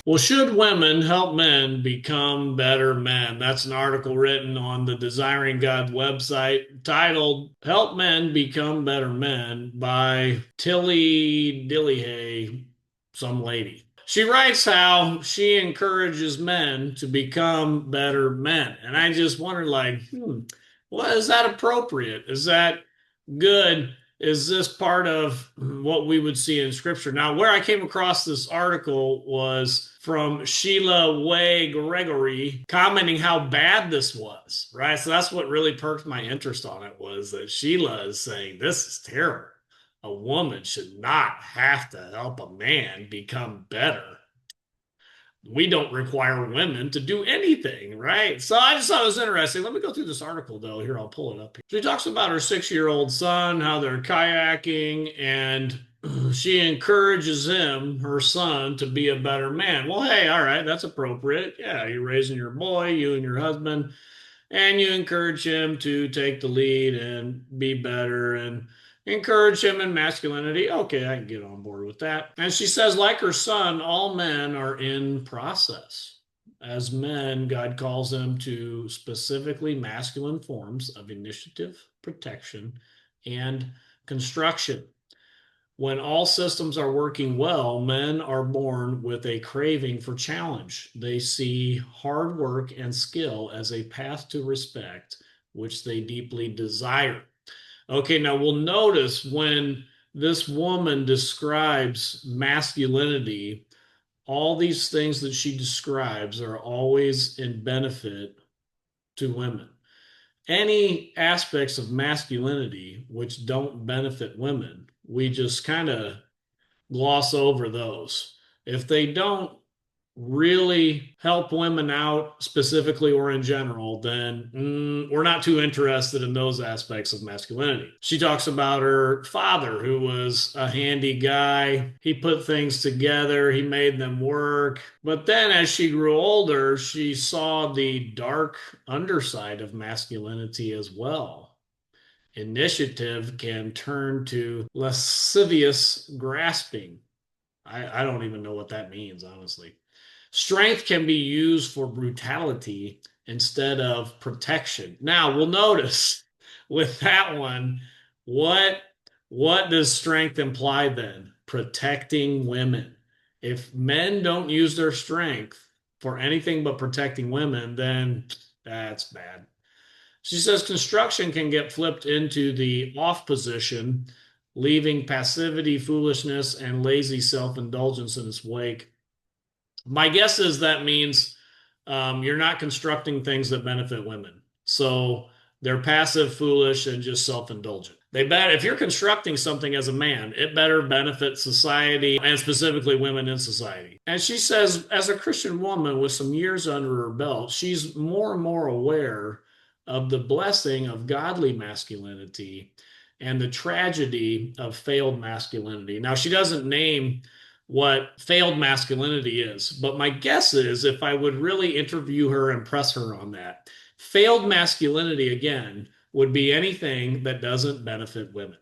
Well, should women help men become better men? That's an article written on the Desiring God website titled Help Men Become Better Men by Tilly Dillihay, some lady. She writes how she encourages men to become better men. And I just wondered, like, well, is that appropriate? Is that good? Is this part of what we would see in scripture? Now, where I came across this article was from Sheila Wray Gregoire commenting how bad this was, right? So that's what really perked my interest on it, was that Sheila is saying this is terrible. A woman should not have to help a man become better. We don't require women to do anything, right? So I just thought it was interesting. Let me go through this article, though. Here, I'll pull it up. She talks about her 6-year-old son, how they're kayaking, and she encourages him, her son, to be a better man. Well, hey, all right, that's appropriate. Yeah, you're raising your boy, you and your husband, and you encourage him to take the lead and be better and encourage him in masculinity. Okay, I can get on board with that. And she says, like her son, all men are in process. As men, God calls them to specifically masculine forms of initiative, protection, and construction. When all systems are working well, men are born with a craving for challenge. They see hard work and skill as a path to respect, which they deeply desire. Okay, now we'll notice when this woman describes masculinity, all these things that she describes are always in benefit to women. Any aspects of masculinity which don't benefit women, we just kind of gloss over those. If they don't really help women out specifically or in general, then we're not too interested in those aspects of masculinity. She talks about her father, who was a handy guy. He put things together, he made them work. But then as she grew older, she saw the dark underside of masculinity as well. Initiative can turn to lascivious grasping. I don't even know what that means, honestly. Strength can be used for brutality instead of protection. Now, we'll notice with that one, what what does strength imply then? Protecting women. If men don't use their strength for anything but protecting women, then that's bad. She says construction can get flipped into the off position, leaving passivity, foolishness, and lazy self indulgence in its wake. My guess is that means you're not constructing things that benefit women. So they're passive, foolish, and just self indulgent. They bet if you're constructing something as a man, it better benefit society and specifically women in society. And she says, as a Christian woman with some years under her belt, she's more and more aware of the blessing of godly masculinity and the tragedy of failed masculinity. Now, she doesn't name what failed masculinity is, but my guess is if I would really interview her and press her on that, failed masculinity again would be anything that doesn't benefit women.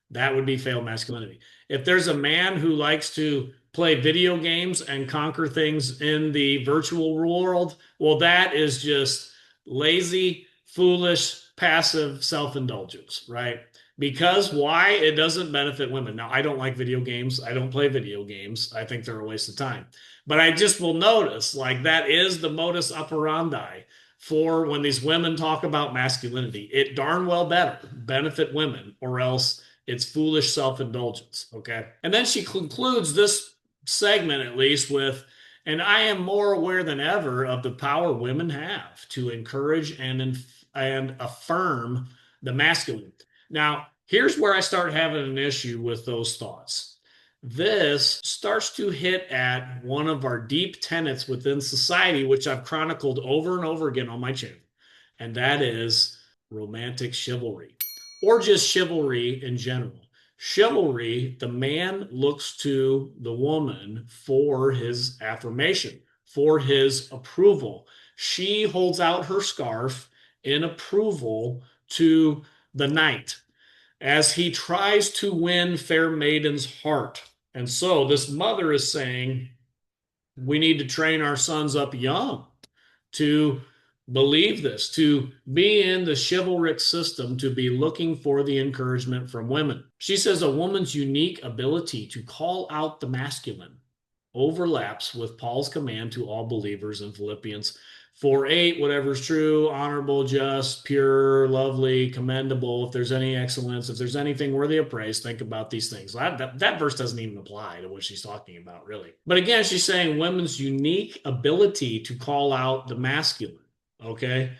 That would be failed masculinity. If there's a man who likes to play video games and conquer things in the virtual world, well, that is just lazy, foolish, passive self indulgence, right? Because why? It doesn't benefit women. Now, I don't like video games. I don't play video games. I think they're a waste of time. But I just will notice, like, that is the modus operandi for when these women talk about masculinity. It darn well better benefit women, or else it's foolish self indulgence. Okay. And then she concludes this segment, at least, with, and I am more aware than ever of the power women have to encourage and affirm the masculine. Now, here's where I start having an issue with those thoughts. This starts to hit at one of our deep tenets within society, which I've chronicled over and over again on my channel, and that is romantic chivalry, or just chivalry in general. Chivalry, the man looks to the woman for his affirmation, for his approval. She holds out her scarf in approval to the knight as he tries to win fair maiden's heart. And so this mother is saying, We need to train our sons up young to believe this, to be in the chivalric system, to be looking for the encouragement from women. She says a woman's unique ability to call out the masculine overlaps with Paul's command to all believers in Philippians 4:8, whatever's true, honorable, just, pure, lovely, commendable, if there's any excellence, if there's anything worthy of praise, think about these things. That verse doesn't even apply to what she's talking about, really. But again, she's saying women's unique ability to call out the masculine, okay?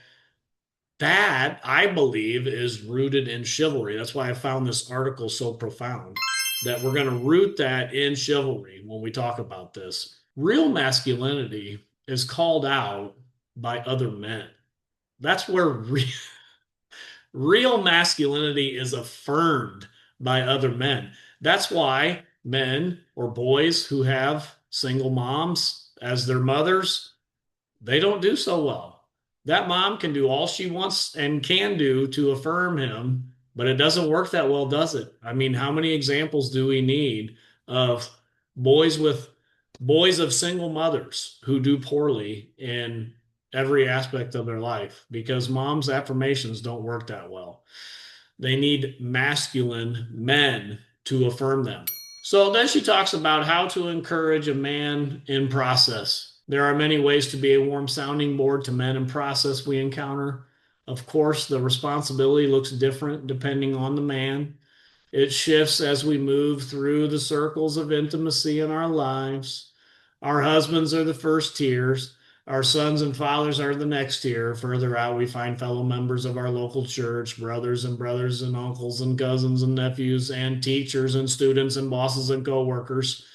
That, I believe, is rooted in chivalry. That's why I found this article so profound, that we're going to root that in chivalry when we talk about this. Real masculinity is called out by other men. That's where real masculinity is affirmed by other men. That's why men or boys who have single moms as their mothers, they don't do so well. That mom can do all she wants and can do to affirm him, but it doesn't work that well, does it? I mean, how many examples do we need of boys with boys of single mothers who do poorly in every aspect of their life because mom's affirmations don't work that well? They need masculine men to affirm them. So then she talks about how to encourage a man in process. There are many ways to be a warm sounding board to men in process we encounter. Of course, the responsibility looks different depending on the man. It shifts as we move through the circles of intimacy in our lives. Our husbands are the first tiers. Our sons and fathers are the next tier. Further out, we find fellow members of our local church, brothers and uncles and cousins and nephews and teachers and students and bosses and coworkers,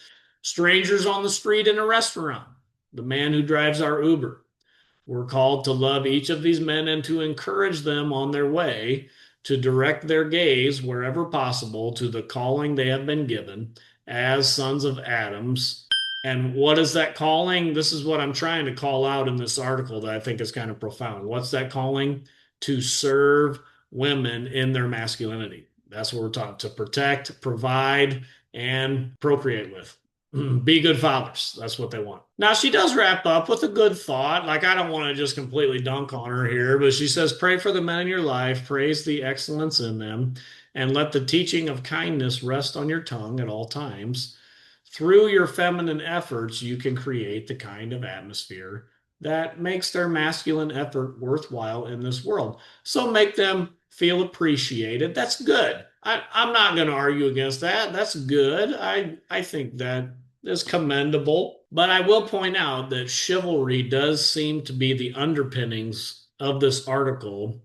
strangers on the street in a restaurant, the man who drives our Uber. We're called to love each of these men and to encourage them on their way, to direct their gaze wherever possible to the calling they have been given as sons of Adams. And what is that calling? This is what I'm trying to call out in this article that I think is kind of profound. What's that calling? To serve women in their masculinity. That's what we're taught, to protect, provide, and procreate with. Be good fathers. That's what they want. Now, she does wrap up with a good thought. Like, I don't want to just completely dunk on her here, but she says, pray for the men in your life, praise the excellence in them, and let the teaching of kindness rest on your tongue at all times. Through your feminine efforts, you can create the kind of atmosphere that makes their masculine effort worthwhile in this world. So make them feel appreciated. That's good. I'm not going to argue against that. That's good. I think that is commendable. But I will point out that chivalry does seem to be the underpinnings of this article,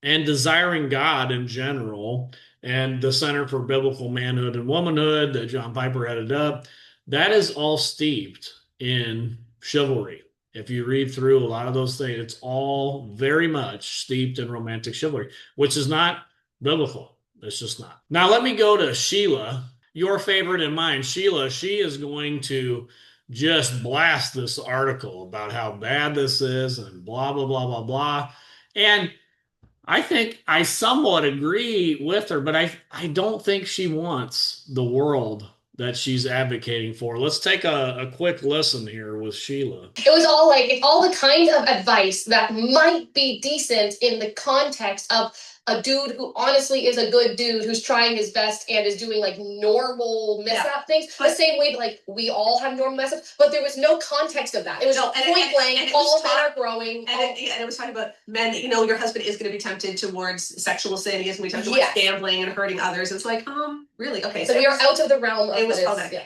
and desiring God in general, and the Center for Biblical Manhood and Womanhood that John Piper headed up, that is all steeped in chivalry. If you read through a lot of those things, it's all very much steeped in romantic chivalry, which is not biblical. It's just not. Now, let me go to Sheila, your favorite and mine. Sheila, she is going to just blast this article about how bad this is and blah, blah, blah, blah, blah. And I think I somewhat agree with her, but I don't think she wants the world that she's advocating for. Let's take a quick listen here with Sheila. It was all like all the kind of advice that might be decent in the context of a dude who honestly is a good dude who's trying his best and is doing like normal mess up things the same way that like we all have normal mess ups, but there was no context of that. It was point blank, all men are growing. And it was talking about men, your husband is going to be tempted towards sexual sin, he is going to be tempted towards gambling and hurting others. It's like, really? Okay. So we are out of the realm of this.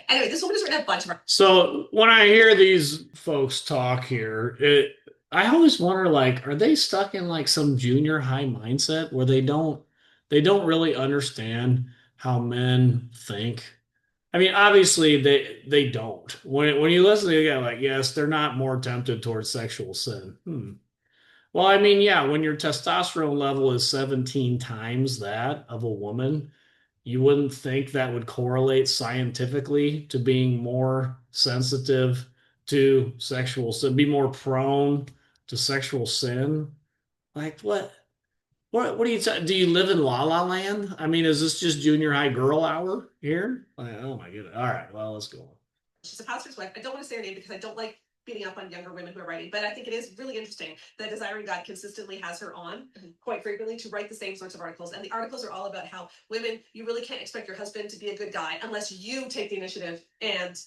Anyway, this woman has written a bunch of her. So when I hear these folks talk here, I always wonder, like, are they stuck in like some junior high mindset where they don't really understand how men think? I mean, obviously they don't. When you listen to the guy, like, yes, they're not more tempted towards sexual sin. Well, I mean, yeah, when your testosterone level is 17 times that of a woman, you wouldn't think that would correlate scientifically to being more sensitive to sexual sin, be more prone to sexual sin. Like what? What do you do? You live in La La Land? I mean, is this just junior high girl hour here? Like, oh my goodness. All right, well, let's go on. She's a pastor's wife. I don't want to say her name because I don't like beating up on younger women who are writing, but I think it is really interesting that Desiring God consistently has her on quite frequently to write the same sorts of articles. And the articles are all about how women, you really can't expect your husband to be a good guy unless you take the initiative and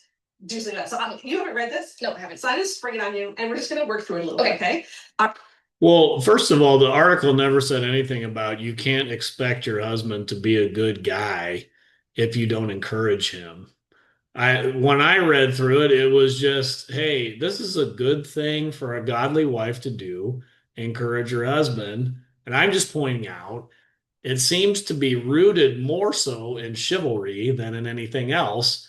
do something about it. So you haven't read this? No, I haven't. So I just spring it on you, and we're just going to work through it a little bit, okay? Well, first of all, the article never said anything about you can't expect your husband to be a good guy if you don't encourage him. When I read through it, it was just, hey, this is a good thing for a godly wife to do. Encourage your husband. And I'm just pointing out, it seems to be rooted more so in chivalry than in anything else,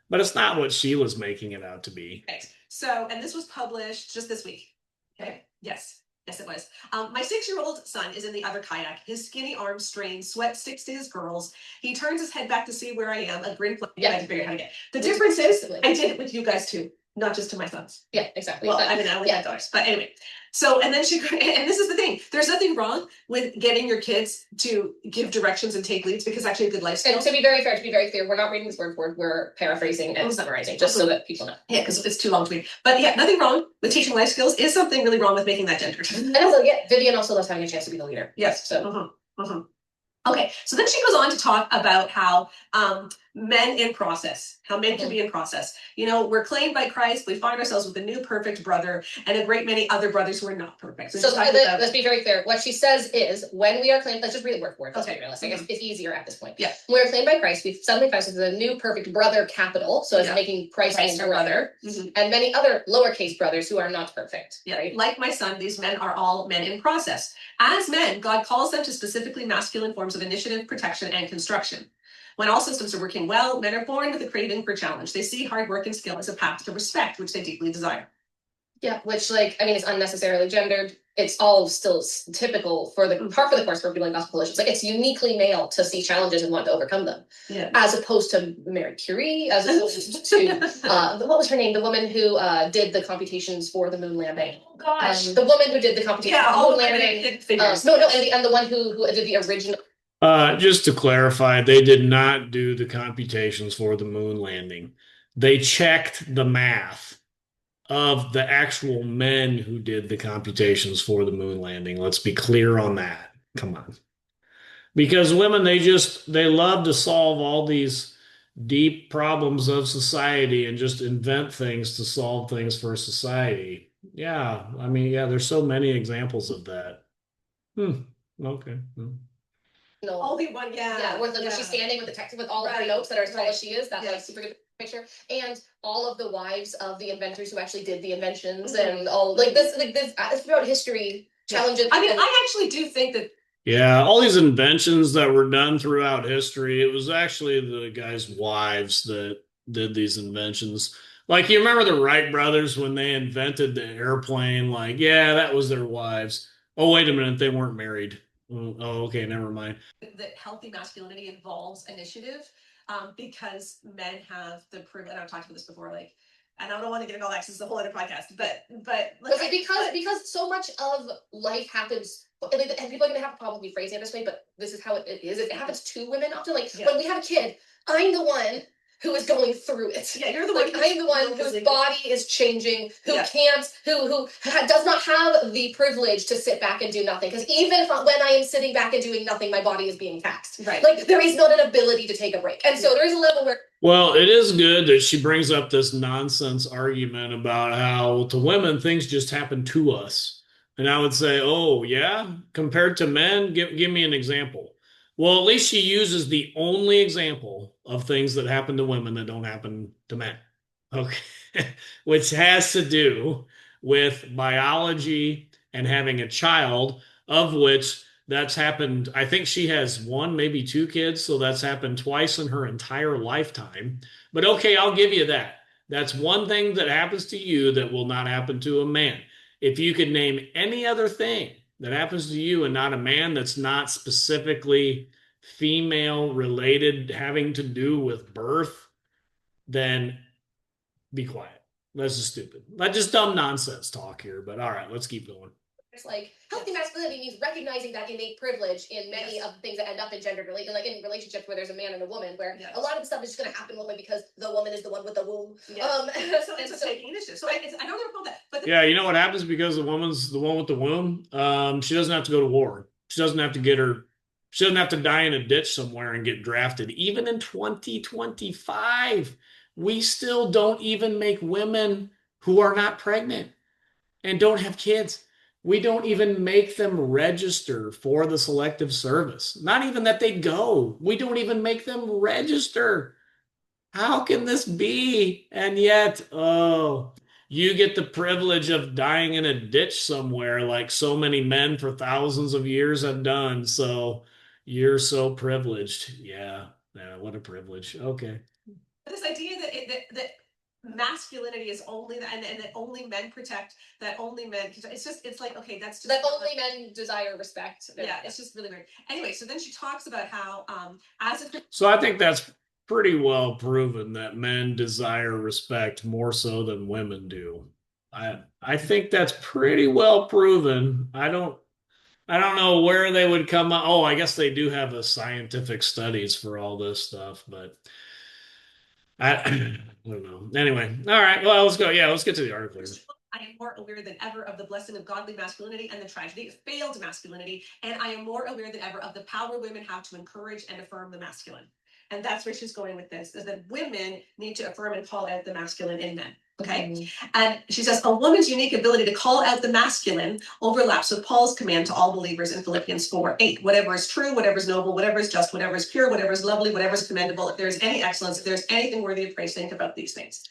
but it's not what Sheila's making it out to be. Okay. So, and this was published just this week. Okay. Yes. Yes, it was. My 6-year-old son is in the other kayak. His skinny arms strain, sweat sticks to his girdles. He turns his head back to see where I am, a grin. Yeah, I figure out how to get. The difference is, I did it with you guys too, not just to my sons. Yeah, exactly. Well, I mean, I only had daughters, but anyway. So, and then and this is the thing. There's nothing wrong with getting your kids to give directions and take leads because actually a good life skill. And to be very fair, we're not reading this word for word. We're paraphrasing and summarizing, just so that people know. Yeah, because it's too long to read. But yeah, nothing wrong with teaching life skills. Is something really wrong with making that gendered? And also, yeah, Vivian also loves having a chance to be the leader. Yes. So. Okay, so then she goes on to talk about how men in process, how men can be in process. You know, we're claimed by Christ. We find ourselves with a new perfect brother and a great many other brothers who are not perfect. So let's be very clear. What she says is, when we are claimed, let's just read it word for word. Let's be realistic. It's easier at this point. Yeah. When we're claimed by Christ, we suddenly find ourselves with a new perfect brother, capital. So it's making Christ our brother, and many other lowercase brothers who are not perfect. Yeah. Right? Like my son, these men are all men in process. As men, God calls them to specifically masculine forms of initiative, protection, and construction. When all systems are working well, men are born with a craving for challenge. They see hard work and skill as a path to respect, which they deeply desire. Yeah, which, like, I mean, it's unnecessarily gendered. It's all still typical for the par for the course for people in gospel coalitions. Like, it's uniquely male to see challenges and want to overcome them. Yeah. As opposed to Mary Curie, as opposed to what was her name? The woman who did the computations for the moon landing. Oh gosh. The woman who did the computations for the moon landing. And the one who did the original. Just to clarify, they did not do the computations for the moon landing. They checked the math of the actual men who did the computations for the moon landing. Let's be clear on that. Come on. Because women, they love to solve all these deep problems of society and just invent things to solve things for society. Yeah, I mean, yeah, there's so many examples of that. Okay. No. Only one, where she's standing with the text with all of her notes that are as tall as she is. That's like super good picture. And all of the wives of the inventors who actually did the inventions and all this throughout history challenges. I mean, I actually do think that. Yeah, all these inventions that were done throughout history, it was actually the guys' wives that did these inventions. Like, you remember the Wright brothers when they invented the airplane? Like, yeah, that was their wives. Oh, wait a minute, they weren't married. Oh, okay, never mind. That healthy masculinity involves initiative, because men have the privilege. And I've talked about this before, like, and I don't want to get into all that because it's a whole other podcast. But like, because so much of life happens, and people are gonna have a problem with me phrasing it this way, but this is how it is. It happens to women often. Like when we have a kid, I'm the one who is going through it. Yeah, you're the one. I'm the one whose body is changing, who does not have the privilege to sit back and do nothing. Because even when I am sitting back and doing nothing, my body is being taxed. Right. Like there is not an ability to take a break. And so there is a level where. Well, it is good that she brings up this nonsense argument about how to women things just happen to us. And I would say, oh yeah, compared to men, give me an example. Well, at least she uses the only example of things that happen to women that don't happen to men. Okay. Which has to do with biology and having a child, of which that's happened. I think she has one, maybe two kids. So that's happened twice in her entire lifetime. But okay, I'll give you that. That's one thing that happens to you that will not happen to a man. If you could name any other thing that happens to you and not a man that's not specifically female related, having to do with birth, then be quiet. That's just stupid. That's just dumb nonsense talk here. But all right, let's keep going. It's like healthy masculinity means recognizing that innate privilege in many of the things that end up in gender related, like in relationships where there's a man and a woman, where a lot of the stuff is just going to happen woman because the woman is the one with the womb. So it's taking initiative. So I don't recall that, but yeah, you know what happens because the woman's the one with the womb. She doesn't have to go to war. She doesn't have to get her. She doesn't have to die in a ditch somewhere and get drafted. Even in 2025, we still don't even make women who are not pregnant and don't have kids. We don't even make them register for the selective service. Not even that they go. We don't even make them register. How can this be? And yet, oh, you get the privilege of dying in a ditch somewhere like so many men for thousands of years have done. So you're so privileged. Yeah. Yeah, what a privilege. Okay. this idea that masculinity is only that, and that only men protect, that only men, it's like, okay, that's just that only men desire respect. Yeah, it's just really weird. Anyway, so then she talks about how so I think that's pretty well proven that men desire respect more so than women do. I think that's pretty well proven. I don't know where they would come up. Oh, I guess they do have a scientific studies for all this stuff, but I don't know. Anyway, all right. Well, let's go. Yeah, let's get to the article here. I am more aware than ever of the blessing of godly masculinity and the tragedy of failed masculinity. And I am more aware than ever of the power women have to encourage and affirm the masculine. And that's where she's going with this, is that women need to affirm and call out the masculine in men. Okay. Mm-hmm. And she says, a woman's unique ability to call out the masculine overlaps with Paul's command to all believers in Philippians 4:8. Whatever is true, whatever is noble, whatever is just, whatever is pure, whatever is lovely, whatever is commendable, if there is any excellence, if there's anything worthy of praise, think about these things.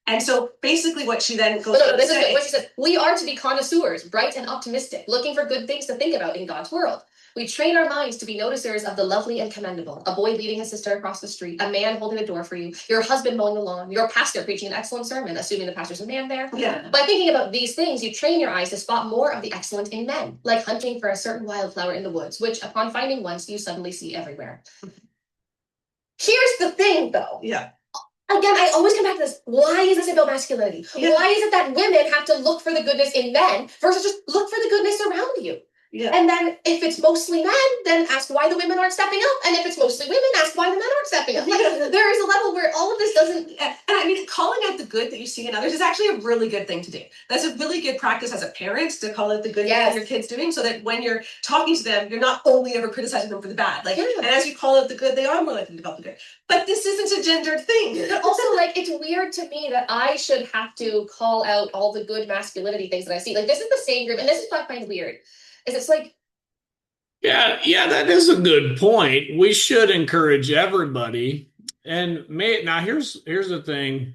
And so basically what she then goes this is what she says. We are to be connoisseurs, bright and optimistic, looking for good things to think about in God's world. We train our minds to be noticers of the lovely and commendable. A boy leading his sister across the street, a man holding a door for you, your husband mowing the lawn, your pastor preaching an excellent sermon, assuming the pastor's a man there. Yeah. By thinking about these things, you train your eyes to spot more of the excellent in men, like hunting for a certain wildflower in the woods, which upon finding once, you suddenly see everywhere. Here's the thing, though. Yeah. Again, I always come back to this. Why is this about masculinity? Yeah. Why is it that women have to look for the goodness in men versus just look for the goodness around you? Yeah. And then if it's mostly men, then ask why the women aren't stepping up. And if it's mostly women, ask why the men aren't stepping up. Like, there is a level where all of this doesn't... And I mean, calling out the good that you see in others is actually a really good thing to do. That's a really good practice as a parent, to call out the good that your kid's doing, so that when you're talking to them, you're not only ever criticizing them for the bad. Like, and as you call out the good, they are more likely to develop the good. But this isn't a gendered thing. But also, like, it's weird to me that I should have to call out all the good masculinity things that I see. Like, this is the same group, and this is what I find weird, is it's like, yeah, that is a good point. We should encourage everybody. And now here's the thing.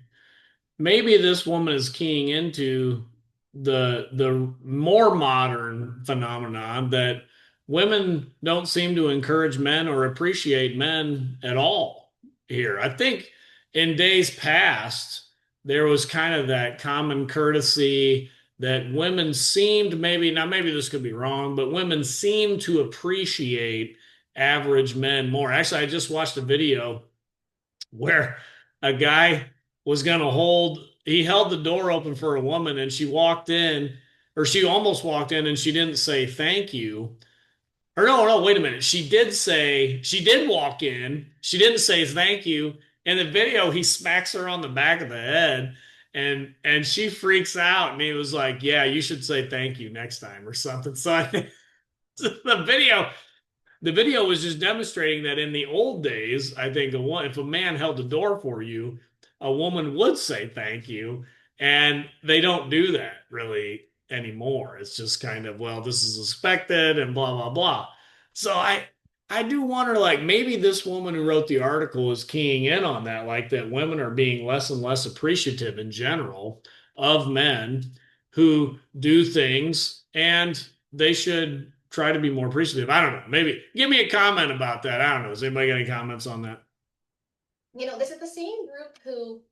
Maybe this woman is keying into the more modern phenomenon that women don't seem to encourage men or appreciate men at all here. I think in days past, there was kind of that common courtesy that women seemed, maybe this could be wrong, but women seemed to appreciate average men more. Actually, I just watched a video where a guy was going to he held the door open for a woman, and she walked in, or she almost walked in, and she didn't say thank you. Or no, wait a minute. She did walk in. She didn't say thank you. In the video, he smacks her on the back of the head. And she freaks out, and he was like, yeah, you should say thank you next time or something. So I think the video was just demonstrating that in the old days, I think if a man held the door for you, a woman would say thank you, and they don't do that really anymore. It's just kind of, well, this is expected and blah, blah, blah. So I do wonder, like, maybe this woman who wrote the article is keying in on that, like that women are being less and less appreciative in general of men who do things, and they should try to be more appreciative. I don't know. Maybe give me a comment about that. I don't know. Has anybody got any comments on that? This is the same group who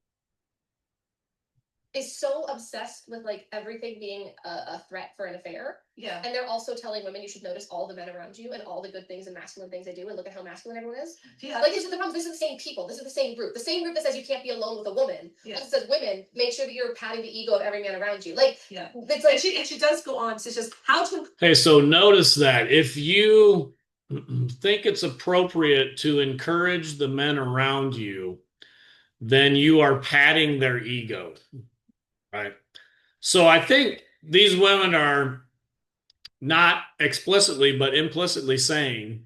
is so obsessed with like everything being a threat for an affair. Yeah. And they're also telling women you should notice all the men around you and all the good things and masculine things they do and look at how masculine everyone is. Yeah. Like, this is the problem. This is the same people. This is the same group. The same group that says you can't be alone with a woman. Yeah. Also says women, make sure that you're patting the ego of every man around you. Like, yeah. It's like and she does go on to just how to. Hey, so notice that if you think it's appropriate to encourage the men around you, then you are patting their ego, right? So I think these women are not explicitly, but implicitly saying,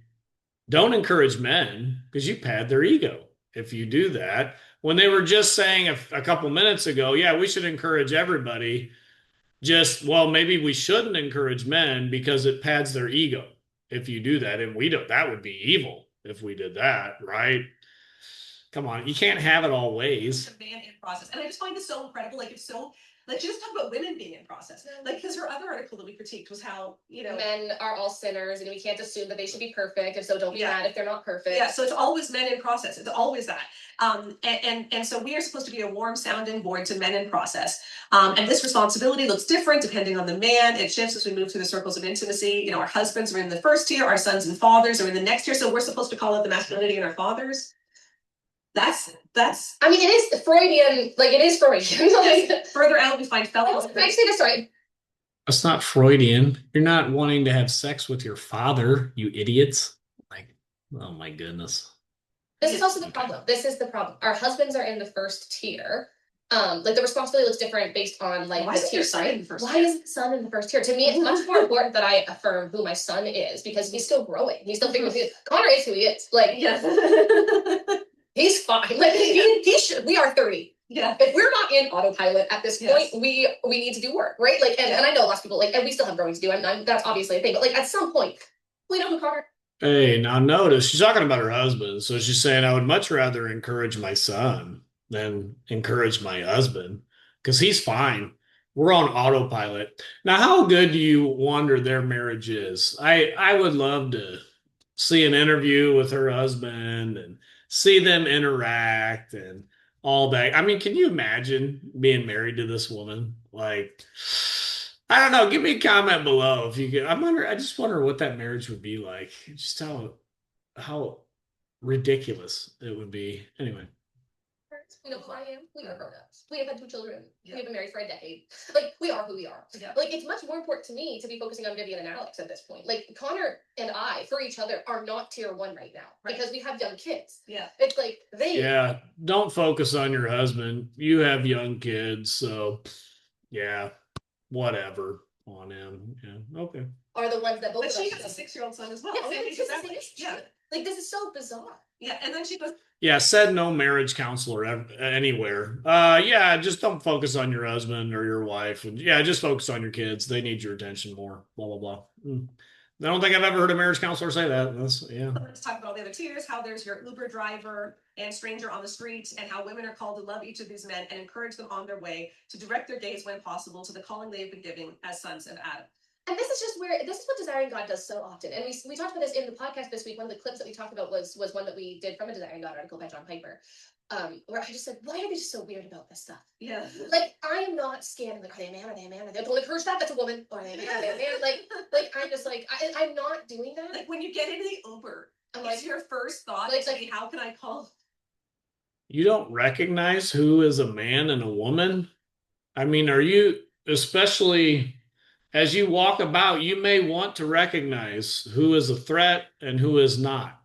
don't encourage men because you pad their ego if you do that. When they were just saying a couple minutes ago, yeah, we should encourage everybody. Just, well, maybe we shouldn't encourage men because it pads their ego if you do that. And we don't, that would be evil if we did that, right? Come on, you can't have it all ways. A man in process. And I just find this so incredible. Like, it's so, like, she just talked about women being in process. Like, because her other article that we critiqued was how, you know, men are all sinners and we can't assume that they should be perfect. And so don't be mad if they're not perfect. Yeah, so it's always men in process. It's always that. And so we are supposed to be a warm sounding board to men in process. And this responsibility looks different depending on the man. It shifts as we move through the circles of intimacy. You know, our husbands are in the first tier, our sons and fathers are in the next tier. So we're supposed to call it the masculinity in our fathers. That's I mean, it is Freudian, like it is Freudian. Like, further out we find fellows. Can I say this right? That's not Freudian. You're not wanting to have sex with your father, you idiots. Like, oh my goodness. This is also the problem. This is the problem. Our husbands are in the first tier. Like the responsibility looks different based on like why the is tier, your son right? in the first Why tier? is the son in the first tier? To me, it's much more important that I affirm who my son is because he's still growing. He's still figuring it out. Connor is who he is. Like, he's fine. Like he should. We are 30. Yeah. If we're not in autopilot at this point, Yes. we need to do work, right? Like, and I know lots of people like, and we still have growing to do. And that's obviously a thing. But like, at some point, we know who Connor. Hey, now notice she's talking about her husband. So she's saying, I would much rather encourage my son than encourage my husband because he's fine. We're on autopilot. Now, how good do you wonder their marriage is? I would love to see an interview with her husband and see them interact and all that. I mean, can you imagine being married to this woman? Like, I don't know. Give me a comment below if you could. I just wonder what that marriage would be like. Just how ridiculous it would be. Anyway. We know who I am. We are grown-ups. We have had 2 children. Yeah. We've been married for a decade. Like, we are who we are. Yeah. Like, it's much more important to me to be focusing on Vivian and Alex at this point. Like, Connor and I, for each other, are not tier 1 right now. Right. Because we have young kids. Yeah. It's like, Yeah, don't focus on your husband. You have young kids, so yeah, whatever on him. Yeah, okay. Are the ones that both. But she has a 6-year-old son as well. Yeah. Like, this is so bizarre. Yeah, and then she goes. Yeah, said no marriage counselor anywhere. Yeah, just don't focus on your husband or your wife. And yeah, just focus on your kids. They need your attention more. Blah blah blah. I don't think I've ever heard a marriage counselor say that. Let's talk about all the other tiers. How there's your Uber driver and stranger on the street, and how women are called to love each of these men and encourage them on their way to direct their gaze when possible to the calling they've been giving as sons of Adam. And this is what Desiring God does so often. And we talked about this in the podcast this week. One of the clips that we talked about was one that we did from a Desiring God article by John Piper, where I just said, why are they just so weird about this stuff? Yeah. Like, I am not scanning, like, are they a man? Are they a man? Are they, don't encourage that, that's a woman. Or are they a man? Are they a man? Like I'm just like, I'm not doing that. Like, when you get into the Uber, I'm like, your first thought like, how can I call? You don't recognize who is a man and a woman? I mean, are you, especially as you walk about, you may want to recognize who is a threat and who is not.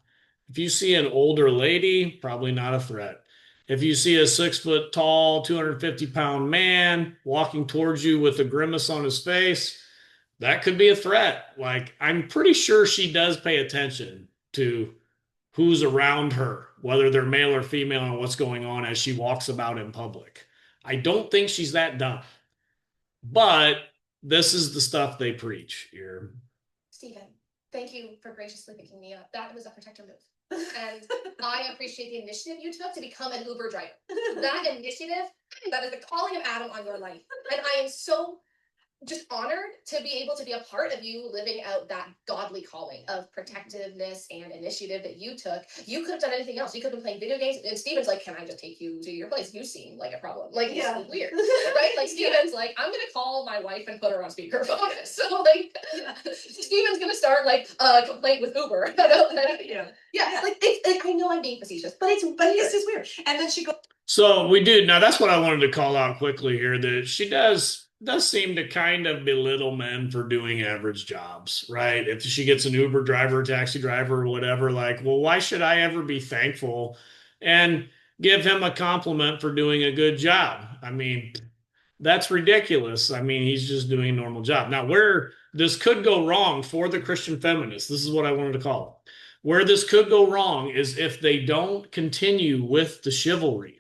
If you see an older lady, probably not a threat. If you see a 6 foot tall, 250-pound man walking towards you with a grimace on his face, that could be a threat. Like, I'm pretty sure she does pay attention to who's around her, whether they're male or female, and what's going on as she walks about in public. I don't think she's that dumb. But this is the stuff they preach here. Stephen, thank you for graciously picking me up. That was a protector move. And I appreciate the initiative you took to become an Uber driver. That initiative, that is the calling of Adam on your life. And I am so just honored to be able to be a part of you living out that godly calling of protectiveness and initiative that you took. You could have done anything else. You could have been playing video games. And Steven's like, can I just take you to your place? You seem like a problem. Like, Yeah. it's weird, right? Like, Steven's like, I'm going to call my wife and put her on speakerphone. So, like, Steven's going to start, like, a complaint with Uber. Yeah. Like, I know I'm being facetious, but it's just weird. And then she goes. So we do. Now that's what I wanted to call out quickly here, that she does seem to kind of belittle men for doing average jobs, right? If she gets an Uber driver, taxi driver, or whatever, like, well, why should I ever be thankful and give him a compliment for doing a good job? I mean, that's ridiculous. I mean, he's just doing a normal job. Now, where this could go wrong for the Christian feminists, this is what I wanted to call it. Where this could go wrong is if they don't continue with the chivalry.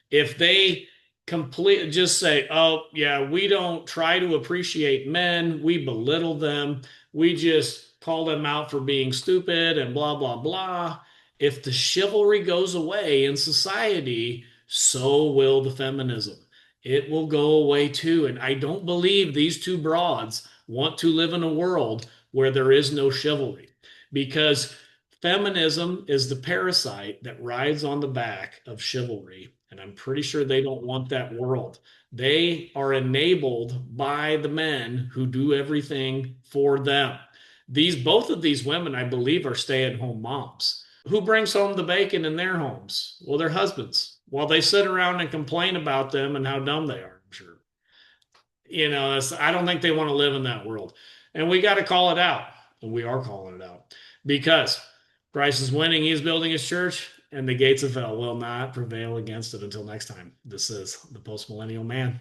If they completely just say, oh, yeah, we don't try to appreciate men, we belittle them, we just call them out for being stupid and blah, blah, blah. If the chivalry goes away in society, so will the feminism. It will go away too. And I don't believe these two broads want to live in a world where there is no chivalry, because feminism is the parasite that rides on the back of chivalry. And I'm pretty sure they don't want that world. They are enabled by the men who do everything for them. Both of these women, I believe, are stay-at-home moms. Who brings home the bacon in their homes? Well, their husbands. While they sit around and complain about them and how dumb they are, I'm sure. I don't think they want to live in that world. And we got to call it out. And we are calling it out, because Christ is winning. He is building his church, and the gates of hell will not prevail against it. Until next time, this is the Post Millennial Man.